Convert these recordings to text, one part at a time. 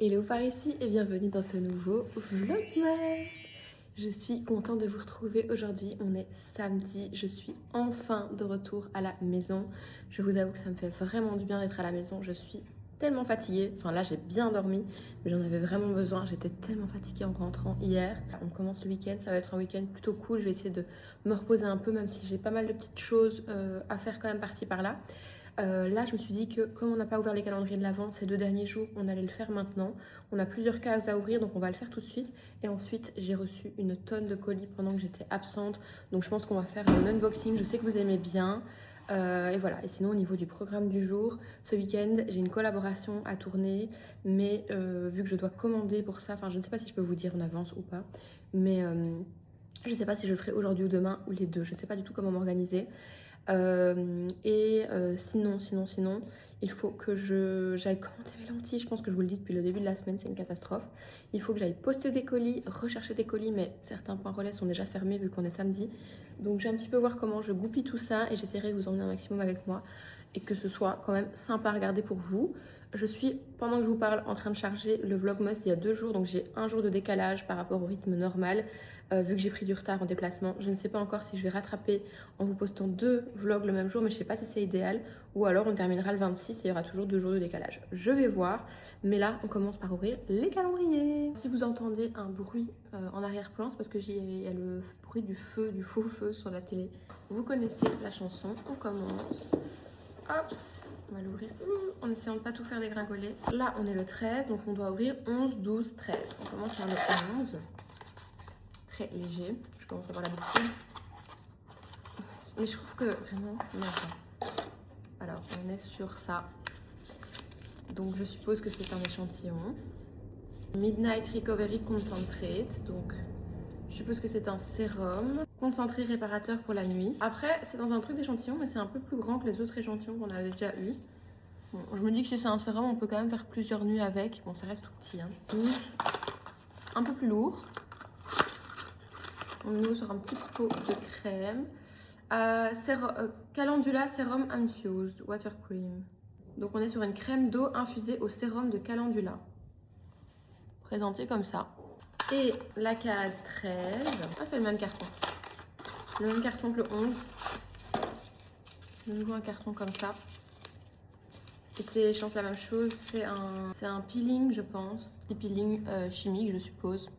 Hello par ici et bienvenue dans ce nouveau vlogmas. Je suis contente de vous retrouver aujourd'hui, on est samedi, je suis enfin de retour à la maison. Je vous avoue que ça me fait vraiment du bien d'être à la maison, je suis tellement fatiguée, enfin là j'ai bien dormi, mais j'en avais vraiment besoin, j'étais tellement fatiguée en rentrant hier. On commence le week-end, ça va être un week-end plutôt cool, je vais essayer de me reposer un peu même si j'ai pas mal de petites choses à faire quand même par-ci par-là. Là, je me suis dit que comme on n'a pas ouvert les calendriers de l'Avent ces 2 derniers jours, on allait le faire maintenant. On a plusieurs cases à ouvrir, donc on va le faire tout de suite. Et ensuite, j'ai reçu une tonne de colis pendant que j'étais absente. Donc je pense qu'on va faire un unboxing. Je sais que vous aimez bien. Et voilà. Et sinon, au niveau du programme du jour, ce week-end, j'ai une collaboration à tourner. Mais vu que je dois commander pour ça, enfin, je ne sais pas si je peux vous dire en avance ou pas. Mais je ne sais pas si je le ferai aujourd'hui ou demain ou les deux. Je ne sais pas du tout comment m'organiser. Sinon, il faut que j'aille commander mes lentilles. Je pense que je vous le dis depuis le début de la semaine, c'est une catastrophe. Il faut que j'aille poster des colis, rechercher des colis, mais certains points relais sont déjà fermés vu qu'on est samedi. Donc je vais un petit peu voir comment je goupille tout ça et j'essaierai de vous emmener un maximum avec moi et que ce soit quand même sympa à regarder pour vous. Je suis, pendant que je vous parle, en train de charger le vlogmas il y a 2 jours, donc j'ai un jour de décalage par rapport au rythme normal. Vu que j'ai pris du retard en déplacement, je ne sais pas encore si je vais rattraper en vous postant 2 vlogs le même jour, mais je ne sais pas si c'est idéal, ou alors on terminera le 26 et il y aura toujours 2 jours de décalage. Je vais voir, mais là on commence par ouvrir les calendriers. Si vous entendez un bruit en arrière-plan, c'est parce que il y a le bruit du feu, du faux feu sur la télé. Vous connaissez la chanson, on commence. Hop, on va l'ouvrir en essayant de ne pas tout faire dégringoler. Là on est le 13, donc on doit ouvrir 11, 12, 13. On commence par le 11. Très léger, je commence à avoir l'habitude. Mais je trouve que vraiment, alors on est sur ça. Donc je suppose que c'est un échantillon. Midnight Recovery Concentrate. Donc je suppose que c'est un sérum concentré réparateur pour la nuit. Après c'est dans un truc d'échantillon, mais c'est un peu plus grand que les autres échantillons qu'on avait déjà eu. Bon, je me dis que si c'est un sérum, on peut quand même faire plusieurs nuits avec. Bon, ça reste tout petit. Hein. Un peu plus lourd. On ouvre sur un petit pot de crème. Calendula Serum Infused Water Cream. Donc on est sur une crème d'eau infusée au sérum de calendula. Présentée comme ça. Et la case 13. Ah, c'est le même carton. Le même carton que le 11. De nouveau un carton comme ça. Et c'est, je pense, la même chose. C'est un peeling, je pense. Petit peeling chimique, je suppose.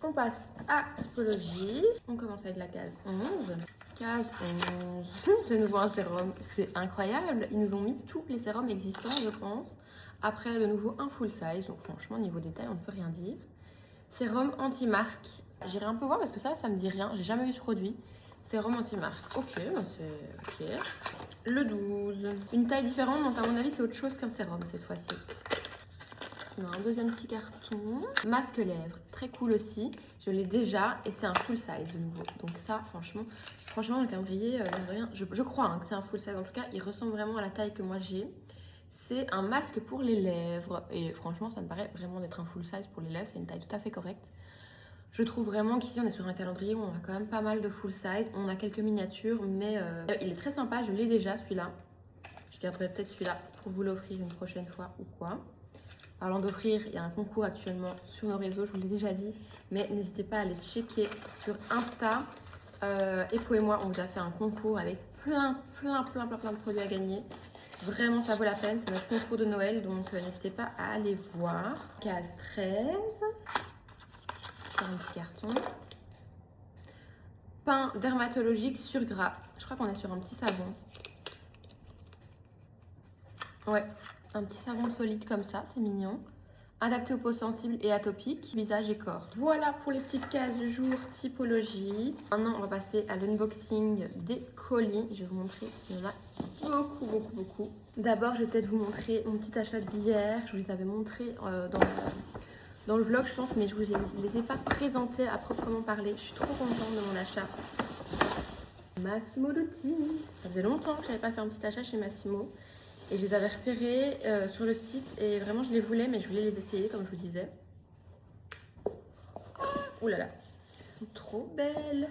On passe à typologie. On commence avec la case 11. Case 11. C'est nouveau un sérum. C'est incroyable. Ils nous ont mis tous les sérums existants, je pense. Après, de nouveau, un full size. Donc, franchement, niveau détail, on ne peut rien dire. Sérum anti-marque. J'irai un peu voir parce que ça me dit rien. J'ai jamais vu ce produit. Sérum anti-marque. Ok, c'est ok. Le 12. Une taille différente, donc à mon avis, c'est autre chose qu'un sérum cette fois-ci. On a un deuxième petit carton. Masque lèvres, très cool aussi. Je l'ai déjà et c'est un full size de nouveau. Donc ça, franchement, le calendrier, je crois hein, que c'est un full size. En tout cas, il ressemble vraiment à la taille que moi j'ai. C'est un masque pour les lèvres. Et franchement, ça me paraît vraiment d'être un full size pour les lèvres. C'est une taille tout à fait correcte. Je trouve vraiment qu'ici, on est sur un calendrier où on a quand même pas mal de full size. On a quelques miniatures, mais il est très sympa. Je l'ai déjà, celui-là. Je garderai peut-être celui-là pour vous l'offrir une prochaine fois ou quoi. Parlant d'offrir, il y a un concours actuellement sur nos réseaux, je vous l'ai déjà dit, mais n'hésitez pas à aller checker sur Insta. Epo et moi, on vous a fait un concours avec plein de produits à gagner. Vraiment, ça vaut la peine, c'est notre concours de Noël, donc n'hésitez pas à aller voir. Case 13, un petit carton. Pain dermatologique sur gras. Je crois qu'on est sur un petit savon. Ouais. Un petit savon solide comme ça, c'est mignon. Adapté aux peaux sensibles et atopiques, visage et corps. Voilà pour les petites cases du jour, typologie. Maintenant, on va passer à l'unboxing des colis. Je vais vous montrer, il y en a beaucoup. D'abord, je vais peut-être vous montrer mon petit achat d'hier. Je vous les avais montrés dans le vlog, je pense, mais je ne vous les ai pas présentés à proprement parler. Je suis trop contente de mon achat. Massimo Dutti. Ça faisait longtemps que je n'avais pas fait un petit achat chez Massimo. Et je les avais repérés sur le site et vraiment je les voulais, mais je voulais les essayer comme je vous disais. Ouh là là, elles sont trop belles.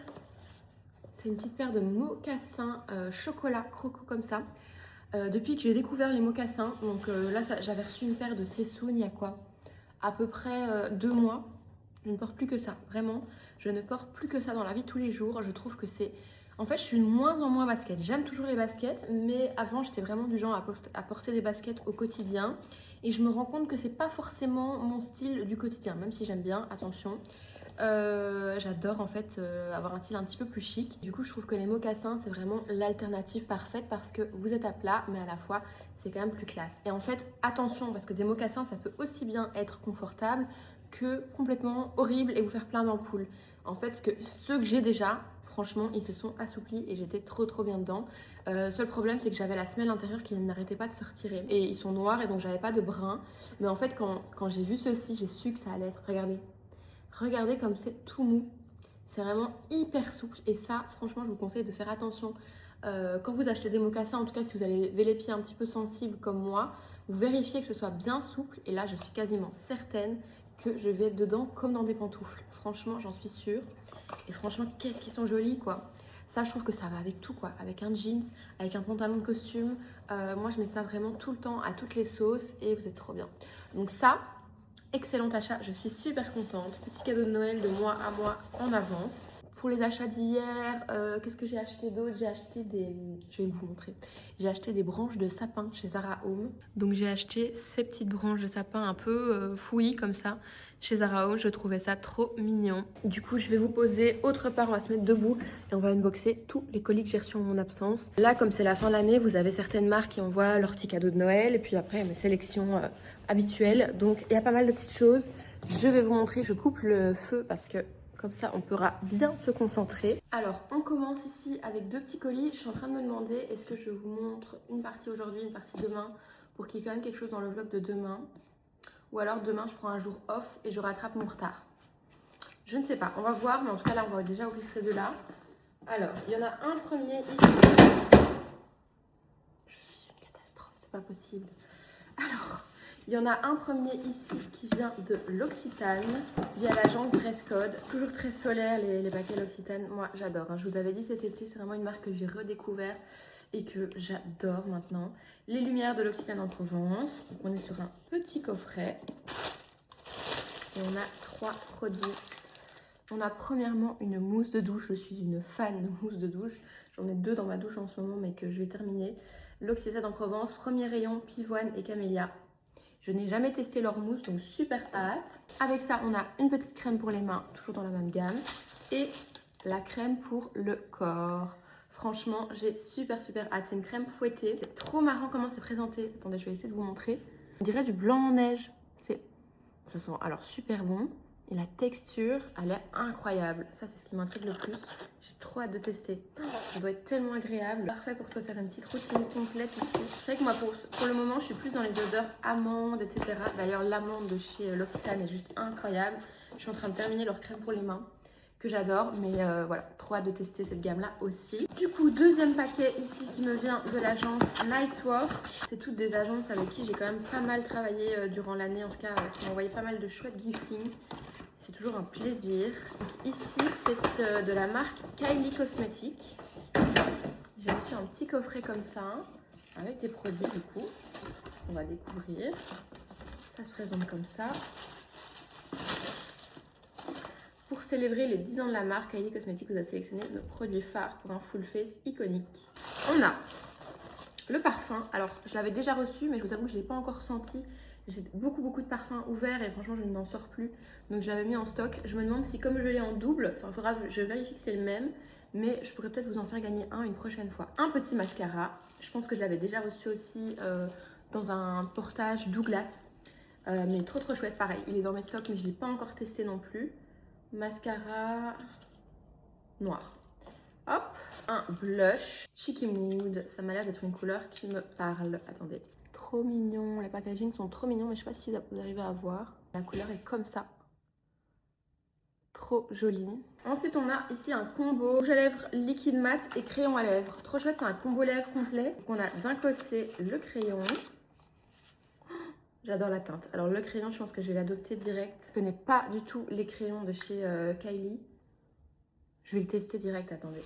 C'est une petite paire de mocassins chocolat croco comme ça. Depuis que j'ai découvert les mocassins, donc là j'avais reçu une paire de Sessoun il y a quoi, à peu près 2 mois. Je ne porte plus que ça, vraiment. Je ne porte plus que ça dans la vie de tous les jours. Je trouve que c'est... En fait, je suis de moins en moins basket. J'aime toujours les baskets, mais avant, j'étais vraiment du genre à porter des baskets au quotidien. Et je me rends compte que c'est pas forcément mon style du quotidien, même si j'aime bien, attention. J'adore en fait avoir un style un petit peu plus chic. Du coup, je trouve que les mocassins, c'est vraiment l'alternative parfaite parce que vous êtes à plat, mais à la fois, c'est quand même plus classe. Et en fait, attention, parce que des mocassins, ça peut aussi bien être confortable que complètement horrible et vous faire plein d'ampoules. En fait, ceux que j'ai déjà, franchement, ils se sont assouplis et j'étais trop bien dedans. Seul problème, c'est que j'avais la semelle intérieure qui n'arrêtait pas de se retirer. Et ils sont noirs et donc j'avais pas de brun. Mais en fait, quand j'ai vu ceci, j'ai su que ça allait être... Regardez. Regardez comme c'est tout mou. C'est vraiment hyper souple. Et ça, franchement, je vous conseille de faire attention. Quand vous achetez des mocassins, en tout cas, si vous avez les pieds un petit peu sensibles comme moi, vous vérifiez que ce soit bien souple. Et là, je suis quasiment certaine que je vais être dedans comme dans des pantoufles. Franchement, j'en suis sûre. Et franchement, qu'est-ce qu'ils sont jolis, quoi. Ça, je trouve que ça va avec tout, quoi. Avec un jeans, avec un pantalon de costume. Moi, je mets ça vraiment tout le temps, à toutes les sauces. Et vous êtes trop bien. Donc ça, excellent achat. Je suis super contente. Petit cadeau de Noël de mois à mois en avance. Pour les achats d'hier, qu'est-ce que j'ai acheté d'autre? J'ai acheté des... Je vais vous montrer. J'ai acheté des branches de sapin chez Zara Home. Donc j'ai acheté ces petites branches de sapin un peu fouillis comme ça chez Zara Home. Je trouvais ça trop mignon. Du coup, je vais vous poser autre part. On va se mettre debout et on va unboxer tous les colis que j'ai reçus en mon absence. Là, comme c'est la fin de l'année, vous avez certaines marques qui envoient leurs petits cadeaux de Noël. Et puis après, il y a mes sélections habituelles. Donc, il y a pas mal de petites choses. Je vais vous montrer. Je coupe le feu parce que... Comme ça, on pourra bien se concentrer. Alors, on commence ici avec 2 petits colis. Je suis en train de me demander, est-ce que je vous montre une partie aujourd'hui, une partie demain, pour qu'il y ait quand même quelque chose dans le vlog de demain. Ou alors, demain, je prends un jour off et je rattrape mon retard. Je ne sais pas, on va voir, mais en tout cas, là, on va déjà ouvrir ces deux-là. Alors, il y en a un premier ici. Je suis une catastrophe, c'est pas possible. Alors... Il y en a un premier ici qui vient de l'Occitane via l'agence Dresscode. Toujours très solaire les paquets l'Occitane. Moi j'adore. Hein. Je vous avais dit cet été, c'est vraiment une marque que j'ai redécouvert et que j'adore maintenant. Les lumières de l'Occitane en Provence. Donc on est sur un petit coffret. Et on a 3 produits. On a premièrement une mousse de douche. Je suis une fan de mousse de douche. J'en ai 2 dans ma douche en ce moment mais que je vais terminer. L'Occitane en Provence. Premier rayon, pivoine et camélia. Je n'ai jamais testé leur mousse, donc super hâte. Avec ça, on a une petite crème pour les mains, toujours dans la même gamme. Et la crème pour le corps. Franchement, j'ai super hâte. C'est une crème fouettée. C'est trop marrant comment c'est présenté. Attendez, je vais essayer de vous montrer. On dirait du blanc en neige. Ça sent alors super bon. Et la texture, elle est incroyable. Ça, c'est ce qui m'intrigue le plus. J'ai trop hâte de tester. Ça doit être tellement agréable. Parfait pour se faire une petite routine complète ici. C'est vrai que moi, pour le moment, je suis plus dans les odeurs amandes, etc. D'ailleurs, l'amande de chez L'Occitane est juste incroyable. Je suis en train de terminer leur crème pour les mains, que j'adore. Mais voilà, trop hâte de tester cette gamme-là aussi. Du coup, deuxième paquet ici qui me vient de l'agence Nice Work. C'est toutes des agences avec qui j'ai quand même pas mal travaillé durant l'année. En tout cas, qui m'ont envoyé pas mal de chouettes gifting. C'est toujours un plaisir. Donc ici, c'est de la marque Kylie Cosmetics. J'ai reçu un petit coffret comme ça, avec des produits du coup. On va découvrir. Ça se présente comme ça. Pour célébrer les 10 ans de la marque, Kylie Cosmetics vous a sélectionné nos produits phares pour un full face iconique. On a le parfum. Alors, je l'avais déjà reçu, mais je vous avoue que je ne l'ai pas encore senti. J'ai beaucoup de parfums ouverts et franchement, je n'en sors plus. Donc, je l'avais mis en stock. Je me demande si, comme je l'ai en double, je vérifie que c'est le même. Mais je pourrais peut-être vous en faire gagner un une prochaine fois. Un petit mascara. Je pense que je l'avais déjà reçu aussi dans un portage Douglas. Mais trop chouette. Pareil, il est dans mes stocks, mais je ne l'ai pas encore testé non plus. Mascara noir. Hop, un blush Cheeky Mood. Ça m'a l'air d'être une couleur qui me parle. Attendez. Trop mignon, les packaging sont trop mignons, mais je sais pas si vous arrivez à voir. La couleur est comme ça. Trop joli. Ensuite, on a ici un combo rouge à lèvres liquide mat et crayon à lèvres. Trop chouette, c'est un combo lèvres complet. Donc, on a d'un côté le crayon. J'adore la teinte. Alors, le crayon, je pense que je vais l'adopter direct. Je connais pas du tout les crayons de chez Kylie. Je vais le tester direct, attendez.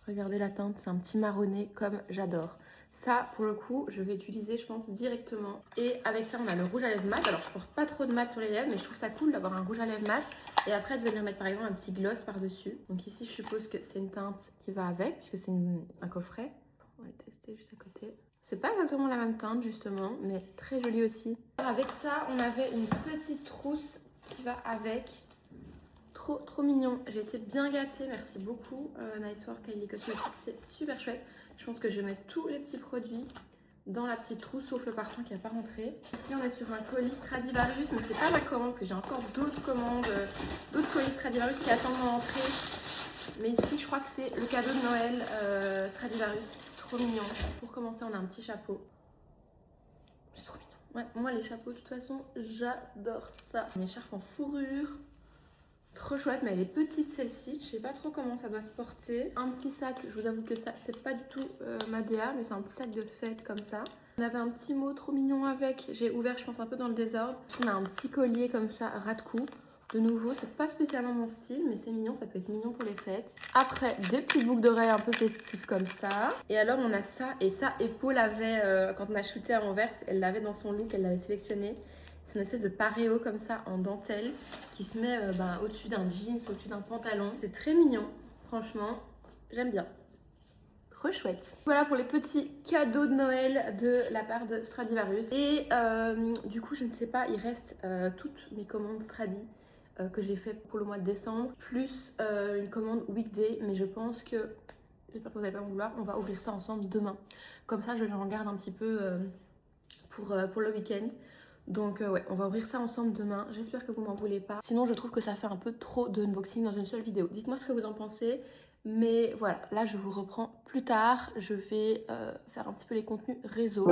Regardez la teinte, c'est un petit marronné comme j'adore. Ça, pour le coup, je vais utiliser, je pense, directement. Et avec ça, on a le rouge à lèvres mat. Alors, je porte pas trop de mat sur les lèvres, mais je trouve ça cool d'avoir un rouge à lèvres mat. Et après, de venir mettre, par exemple, un petit gloss par-dessus. Donc ici, je suppose que c'est une teinte qui va avec, puisque c'est un coffret. On va le tester juste à côté. C'est pas exactement la même teinte, justement, mais très jolie aussi. Alors, avec ça, on avait une petite trousse qui va avec. Trop mignon. J'ai été bien gâtée, merci beaucoup. Nice Work Kylie Cosmetics, c'est super chouette. Je pense que je vais mettre tous les petits produits dans la petite trousse, sauf le parfum qui n'a pas rentré. Ici, on est sur un colis Stradivarius, mais c'est pas ma commande, parce que j'ai encore d'autres commandes, d'autres colis Stradivarius qui attendent mon entrée. Mais ici, je crois que c'est le cadeau de Noël Stradivarius. Trop mignon. Pour commencer, on a un petit chapeau. C'est trop mignon. Ouais, moi, les chapeaux, de toute façon, j'adore ça. Une écharpe en fourrure. Trop chouette, mais elle est petite celle-ci. Je sais pas trop comment ça doit se porter. Un petit sac, je vous avoue que ça, c'est pas du tout ma DA, mais c'est un petit sac de fête comme ça. On avait un petit mot trop mignon avec. J'ai ouvert, je pense, un peu dans le désordre. On a un petit collier comme ça, ras de cou. De nouveau, c'est pas spécialement mon style, mais c'est mignon, ça peut être mignon pour les fêtes. Après, des petites boucles d'oreilles un peu festives comme ça. Et alors, on a ça, et ça, Epo l'avait, quand on a shooté à Anvers, elle l'avait dans son look, elle l'avait sélectionné. C'est une espèce de paréo comme ça en dentelle qui se met au-dessus d'un jeans, au-dessus d'un pantalon. C'est très mignon, franchement, j'aime bien. Trop chouette. Voilà pour les petits cadeaux de Noël de la part de Stradivarius. Et du coup, je ne sais pas, il reste toutes mes commandes Stradi que j'ai fait pour le mois de décembre, plus une commande weekday, mais je pense que, j'espère que vous n'allez pas m'en vouloir, on va ouvrir ça ensemble demain. Comme ça, je en garde un petit peu pour le week-end. Donc ouais, on va ouvrir ça ensemble demain. J'espère que vous m'en voulez pas. Sinon, je trouve que ça fait un peu trop de unboxing dans une seule vidéo. Dites-moi ce que vous en pensez. Mais voilà, là, je vous reprends plus tard. Je vais faire un petit peu les contenus réseau.